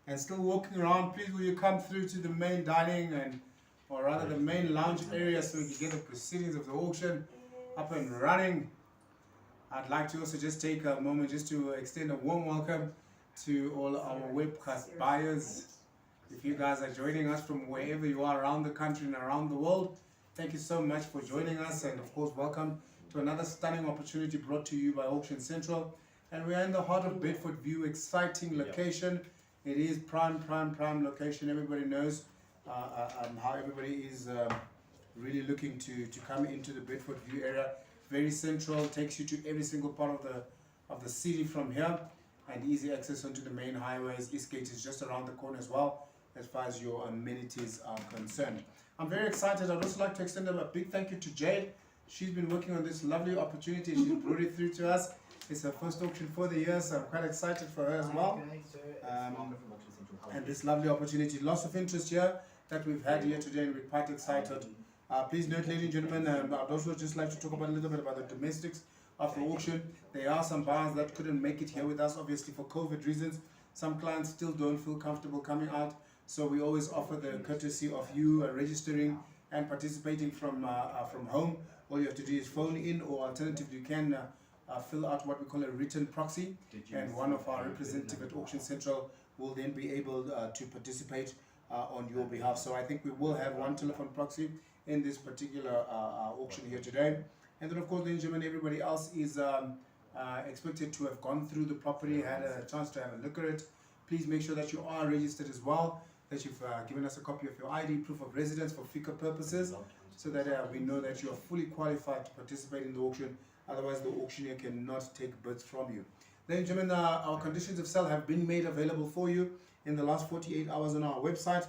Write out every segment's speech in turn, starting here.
and still walking around, please will you come through to the main dining and, or rather the main lounge area, so we can get the proceedings of the auction up and running. I'd like to also just take a moment just to extend a warm welcome to all our webcast buyers. If you guys are joining us from wherever you are around the country and around the world, thank you so much for joining us, and of course welcome to another stunning opportunity brought to you by Auction Central. And we are in the heart of Bedford View, exciting location. It is prime location. Everybody knows how everybody is really looking to come into the Bedford View area. Very central, takes you to every single part of the city from here, and easy access onto the main highways. Eastgate is just around the corner as well, as far as your amenities are concerned. I'm very excited. I'd also like to extend a big thank you to Jade. She's been working on this lovely opportunity. She's brought it through to us. It's her first auction for the year, so I'm quite excited for her as well. And this lovely opportunity, lots of interest here that we've had here today, and we're quite excited. Please note, ladies and gentlemen, I'd also just like to talk about a little bit about the domestics of the auction. There are some buyers that couldn't make it here with us, obviously for COVID reasons. Some clients still don't feel comfortable coming out, so we always offer the courtesy of you registering and participating from home. All you have to do is phone in, or alternatively you can fill out what we call a written proxy, and one of our representatives at Auction Central will then be able to participate on your behalf. So I think we will have one telephone proxy in this particular auction here today. And then of course, ladies and gentlemen, everybody else is expected to have gone through the property, had a chance to have a look at it. Please make sure that you are registered as well, that you've given us a copy of your ID, proof of residence for FICA purposes, so that we know that you are fully qualified to participate in the auction. Otherwise, the auctioneer cannot take bids from you. Ladies and gentlemen, our conditions of sale have been made available for you in the last 48 hours on our website.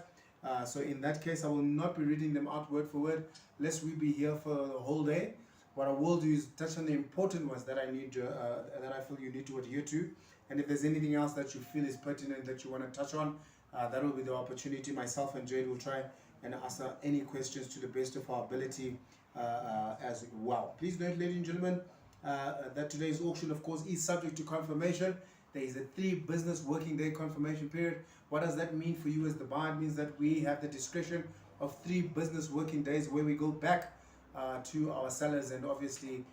So in that case, I will not be reading them out word for word, lest we be here for the whole day. What I will do is touch on the important ones that I feel you need to adhere to. And if there's anything else that you feel is pertinent that you want to touch on, that will be the opportunity. Myself and Jade will try and answer any questions to the best of our ability as well. Please note, ladies and gentlemen, that today's auction, of course, is subject to confirmation. There is a 3 business working day confirmation period. What does that mean for you as the buyer? It means that we have the discretion of 3 business working days where we go back to our sellers and obviously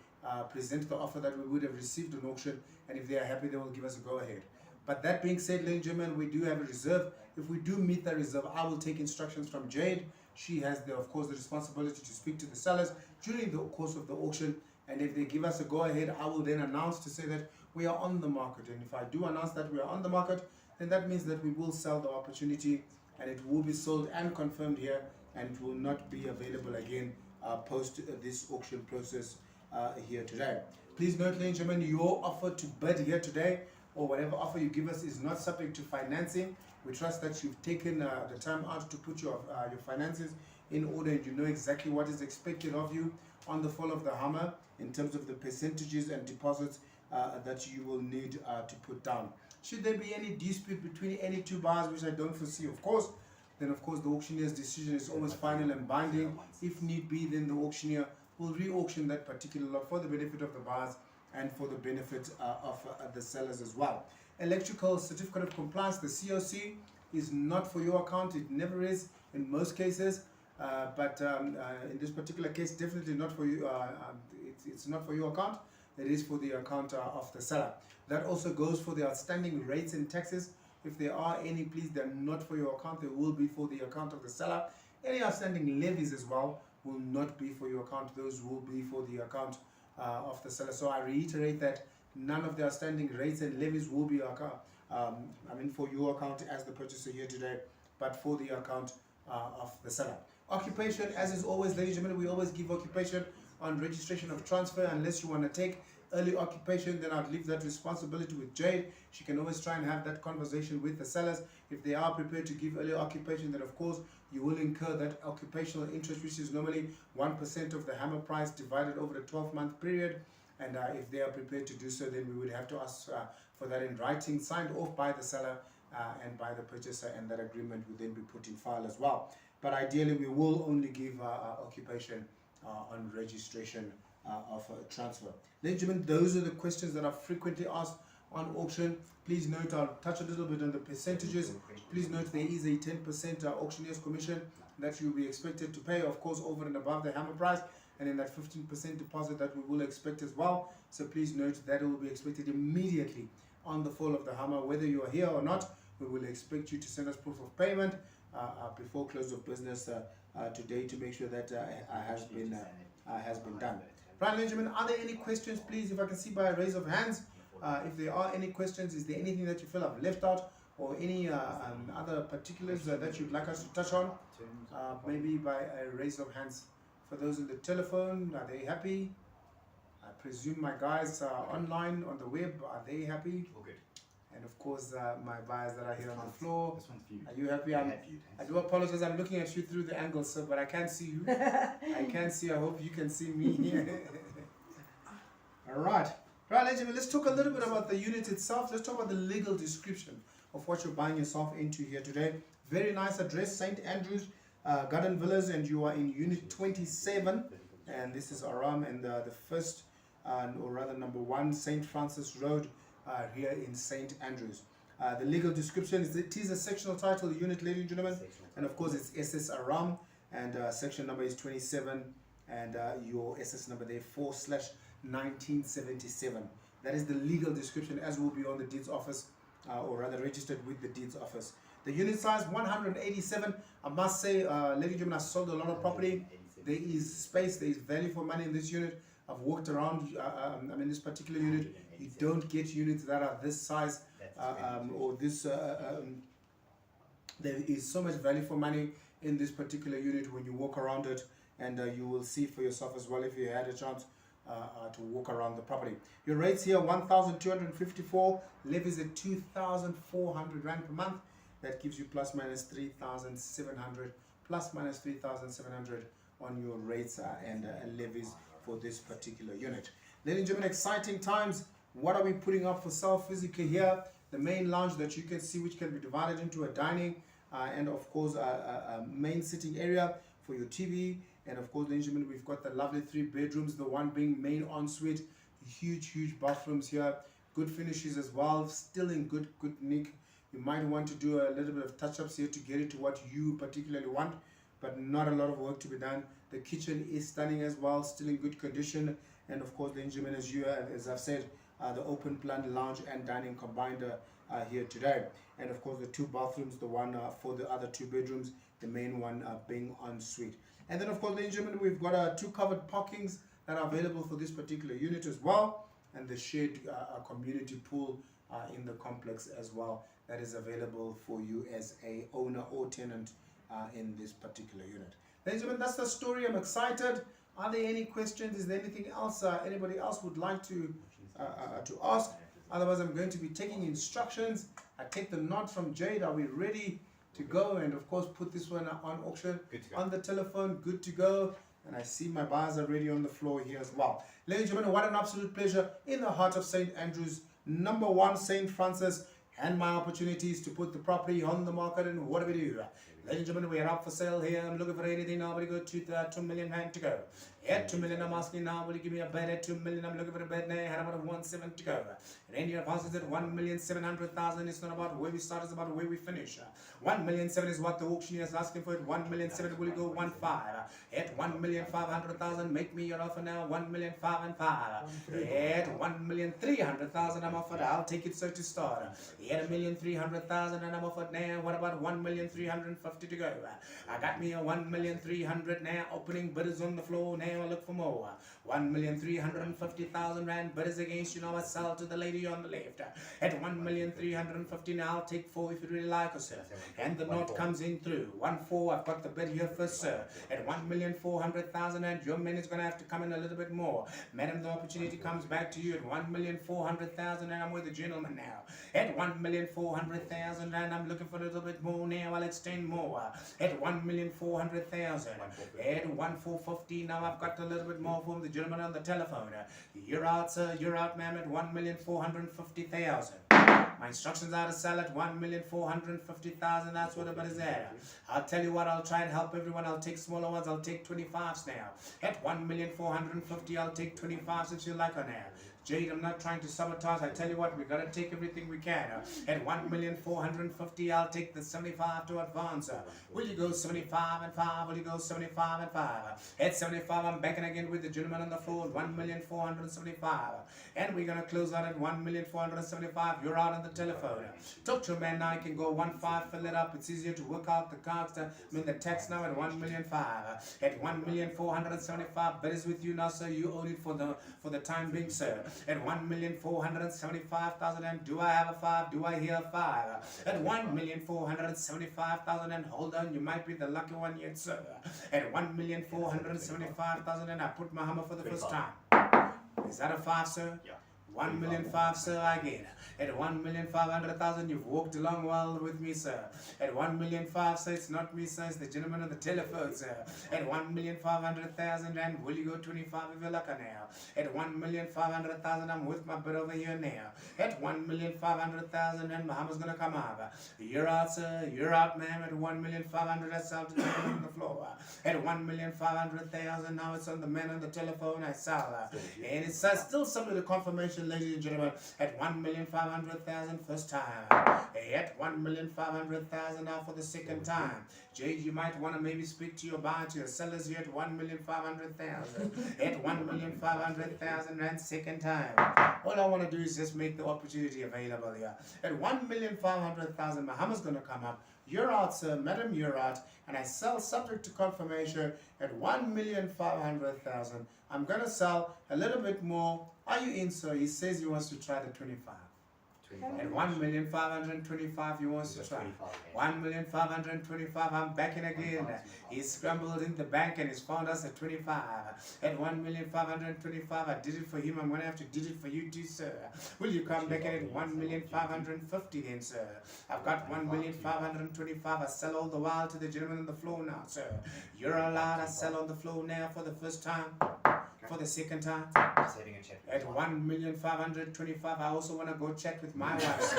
present the offer that we would have received on auction, and if they are happy, they will give us a go ahead. But that being said, ladies and gentlemen, we do have a reserve. If we do meet that reserve, I will take instructions from Jade. She has, of course, the responsibility to speak to the sellers during the course of the auction. And if they give us a go-ahead, I will then announce to say that we are on the market. And if I do announce that we are on the market, then that means that we will sell the opportunity, and it will be sold and confirmed here, and it will not be available again post this auction process here today. Please note, ladies and gentlemen, your offer to bid here today, or whatever offer you give us, is not subject to financing. We trust that you've taken the time out to put your finances in order, and you know exactly what is expected of you on the fall of the hammer in terms of the percentages and deposits that you will need to put down. Should there be any dispute between any 2 buyers, which I don't foresee, of course, then of course the auctioneer's decision is always final and binding. If need be, then the auctioneer will re-auction that particular lot for the benefit of the buyers and for the benefit of the sellers as well. Electrical certificate of compliance, the COC, is not for your account. It never is in most cases, but in this particular case, definitely not for you. It's not for your account. It is for the account of the seller. That also goes for the outstanding rates and taxes. If there are any, please, they're not for your account. They will be for the account of the seller. Any outstanding levies as well will not be for your account. Those will be for the account of the seller. So I reiterate that none of the outstanding rates and levies will be for your account as the purchaser here today, but for the account of the seller. Occupation, as is always, ladies and gentlemen, we always give occupation on registration of transfer. Unless you want to take early occupation, then I'd leave that responsibility with Jade. She can always try and have that conversation with the sellers. If they are prepared to give early occupation, then of course you will incur that occupational interest, which is normally 1% of the hammer price divided over the 12-month period. And if they are prepared to do so, then we would have to ask for that in writing, signed off by the seller and by the purchaser, and that agreement would then be put in file as well. But ideally, we will only give occupation on registration of transfer. Ladies and gentlemen, those are the questions that are frequently asked on auction. Please note, I'll touch a little bit on the percentages. Please note there is a 10% auctioneer's commission that you'll be expected to pay, of course, over and above the hammer price, and then that 15% deposit that we will expect as well. So please note that it will be expected immediately on the fall of the hammer, whether you are here or not. We will expect you to send us proof of payment before close of business today to make sure that has been done. Right, Benjamin, are there any questions, please? If I can see by a raise of hands, if there are any questions, is there anything that you feel I've left out, or any other particulars that you'd like us to touch on? Maybe by a raise of hands. For those on the telephone, are they happy? I presume my guys are online on the web, are they happy? All good. And of course, my buyers that are here on the floor, this one's for you. are you happy? I do apologize, I'm looking at you through the angle, sir, but I can't see you. I can't see, I hope you can see me. Alright. Right, Benjamin, let's talk a little bit about the unit itself. Let's talk about the legal description of what you're buying yourself into here today. Very nice address, St. Andrews Garden Villas, and you are in unit 27, and this is Aram, and the first, or rather number 1, St. Francis Road, here in St. Andrews. The legal description is, it is a sectional title unit, ladies and gentlemen, and of course it's SS Aram, and section number is 27, and your SS number there 4/1977. That is the legal description, as will be on the deeds office, or rather registered with the deeds office. The unit size 187. I must say, ladies and gentlemen, I sold a lot of property. There is space, there is value for money in this unit. I've walked around, this particular unit, you don't get units that are this size, or this, there is so much value for money in this particular unit when you walk around it, and you will see for yourself as well if you had a chance to walk around the property. Your rates here, 1,254, levies at 2,400 Rand per month. That gives you plus minus 3,700, plus minus 3,700 on your rates and levies for this particular unit. Ladies and gentlemen, exciting times. What are we putting up for sale physically here? The main lounge that you can see, which can be divided into a dining and of course a main sitting area for your TV. And of course, ladies and gentlemen, we've got the lovely 3 bedrooms, the one being main ensuite, huge bathrooms here, good finishes as well, still in good nick. You might want to do a little bit of touch-ups here to get it to what you particularly want, but not a lot of work to be done. The kitchen is stunning as well, still in good condition. And of course, ladies and gentlemen, as I've said, the open plan lounge and dining combined here today. And of course, the 2 bathrooms, the one for the other 2 bedrooms, the main one being ensuite. And then of course, ladies and gentlemen, we've got 2 covered parkings that are available for this particular unit as well, and the shared community pool in the complex as well, that is available for you as a owner or tenant in this particular unit. Ladies and gentlemen, that's the story. I'm excited. Are there any questions? Is there anything else anybody else would like to ask? Otherwise, I'm going to be taking instructions. I take the nod from Jade. Are we ready to go? And of course, put this one on auction on the telephone. Good to go. And I see my buyers are ready on the floor here as well. Ladies and gentlemen, what an absolute pleasure in the heart of St. Andrews, number 1 St. Francis, and my opportunities to put the property on the market. And what do we do? Ladies and gentlemen, we are up for sale here. I'm looking for anything now. We go to 2 million Rand to go. At 2 million, I'm asking now, will you give me a bed at 2 million? I'm looking for a bed now. Had about 1.7 to go. And India passes at 1,700,000. It's not about where we start, it's about where we finish. 1,700,000 is what the auctioneer is asking for. At 1,700,000, will you go 1.5? At 1,500,000, make me your offer now. 1,505,000. At 1,300,000, I'm offered. I'll take it so to start. At 1,300,000, and I'm offered now. What about 1,350,000 to go? I got me a 1,300,000 now. Opening bidders on the floor now. I look for more. 1,350,000 Rand bidders against you. Now I sell to the lady on the left. At 1,350,000 now, I'll take 4 if you really like us, sir. And the note comes in through 1.4. I've got the bid here first, sir. At 1,400,000, and your man is going to have to come in a little bit more. Madam, the opportunity comes back to you at 1,400,000, and I'm with the gentleman now. At 1,400,000, and I'm looking for a little bit more now. I'll extend more. At 1,400,000. At 1,450,000, now I've got a little bit more from the gentleman on the telephone. You're out, sir. You're out, ma'am, at 1,450,000. My instructions are to sell at 1,450,000. That's what it is at. I'll tell you what, I'll try and help everyone. I'll take smaller ones. I'll take 25s now. At 1,450,000, I'll take 25s if you like her now. Jade, I'm not trying to sabotage. I tell you what, we gotta take everything we can. At 1,450,000, I'll take the 75 to advance. Will you go 75 and 5? Will you go 75 and 5? At 75, I'm backing again with the gentleman on the floor. 1,475,000. And we're gonna close out at 1,475,000. You're out on the telephone. Talk to a man now. I can go 1.5, fill it up. It's easier to work out the cards. I mean the tax now at 1,500,000. At 1,475,000. That is with you now, sir. You own it for the time being, sir. At 1,475,000. And do I have a 5? Do I hear a 5? At 1,475,000. And hold on, you might be the lucky one yet, sir. At 1,475,000. And I put my hammer for the first time. Is that a 5, sir? Yeah. 1,500,000, sir, I get. At 1,500,000, you've walked along well with me, sir. At 1,500,000, sir, it's not me, sir, it's the gentleman on the telephone, sir. At 1,500,000, and will you go 25 if you're lucky now? At 1,500,000, I'm with my bit over here now. At 1,500,000, and Muhammad's gonna come up. You're out, sir, you're out, ma'am. At 1,500,000, that's out to the gentleman on the floor. At 1,500,000, now it's on the man on the telephone, I saw. And it's still subject to confirmation, ladies and gentlemen, at 1,500,000 first time. At 1,500,000 now for the second time. Jade, you might want to maybe speak to your buyer, to your sellers here at 1,500,000. At 1,500,000 and second time. All I want to do is just make the opportunity available here. At 1,500,000, Muhammad's going to come up. You're out, sir. Madam, you're out. And I sell subject to confirmation at 1,500,000. I'm going to sell a little bit more. Are you in, sir? He says he wants to try the 25. At 1,525,000, he wants to try. 1,525,000, I'm backing again. He's scrambled in the bank and he's found us at 25. At 1,525,000, I did it for him. I'm going to have to do it for you too, sir. Will you come back at 1,550,000 then, sir? I've got 1,525,000. I sell all the while to the gentleman on the floor now, sir. You're allowed. I sell on the floor now for the first time. For the second time. At 1,525,000, I also want to go check with my wife, sir.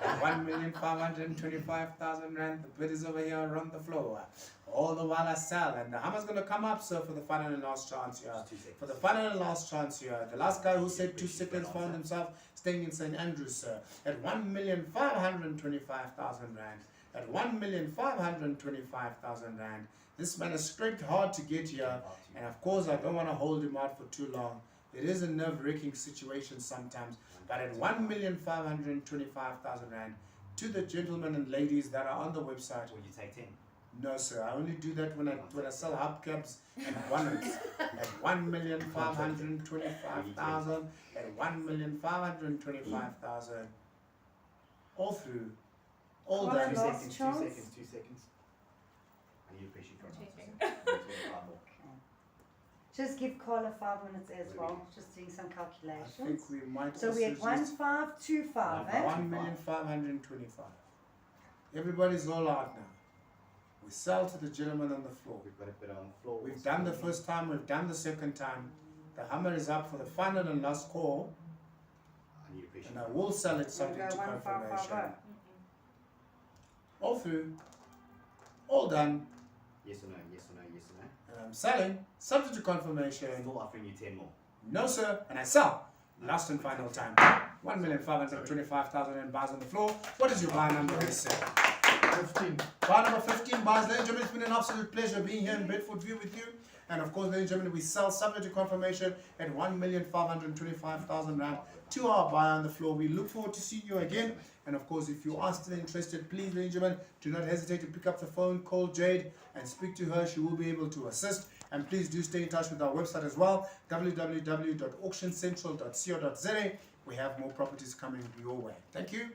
At 1,525,000 rand, the bid is over here around the floor. All the while I sell, and the hammer's going to come up, sir, for the final and last chance here. For the final and last chance here. The last guy who said 2 seconds found himself staying in St. Andrews, sir. At 1,525,000 rand. At 1,525,000 rand. This man has scraped hard to get here, and of course I don't want to hold him out for too long. It is a nerve-wracking situation sometimes, but at 1,525,000 rand, to the gentlemen and ladies that are on the website. Will you take 10? No, sir. I only do that when I sell hubcaps and bonnets. At 1,525,000, at 1,525,000, all through, all Well, done. 2 last seconds, 2 chance. seconds, 2 seconds. I need a pressure from Just give Carla 5 minutes as well, just doing some I calculations. think we might So also we're at just 1,525, eh? 1,525,000. Everybody's all out now. We sell to the gentleman on the floor. We've got to put it on the floor. We've done the first time, we've done the second time. The hammer is up for the final and last call, I need a pressure. and I will sell it subject to We'll go confirmation. 1,550. All through, all done, Yes or no, yes or no, yes or no. and I'm selling subject to confirmation. Still offering you 10 more. No, sir, and I sell. Last and final time. 1,525,000 and bars on the floor. What is your buy number, please, sir? 15. Bar number 15, bars. Ladies and gentlemen, it's been an absolute pleasure being here in Bedford View with you. And of course, ladies and gentlemen, we sell subject to confirmation at 1,525,000 rand to our buyer on the floor. We look forward to seeing you again. And of course, if you are still interested, please, ladies and gentlemen, do not hesitate to pick up the phone, call Jade, and speak to her. She will be able to assist. And please do stay in touch with our website as well, www.auctioncentral.co.za. We have more properties coming your way. Thank you.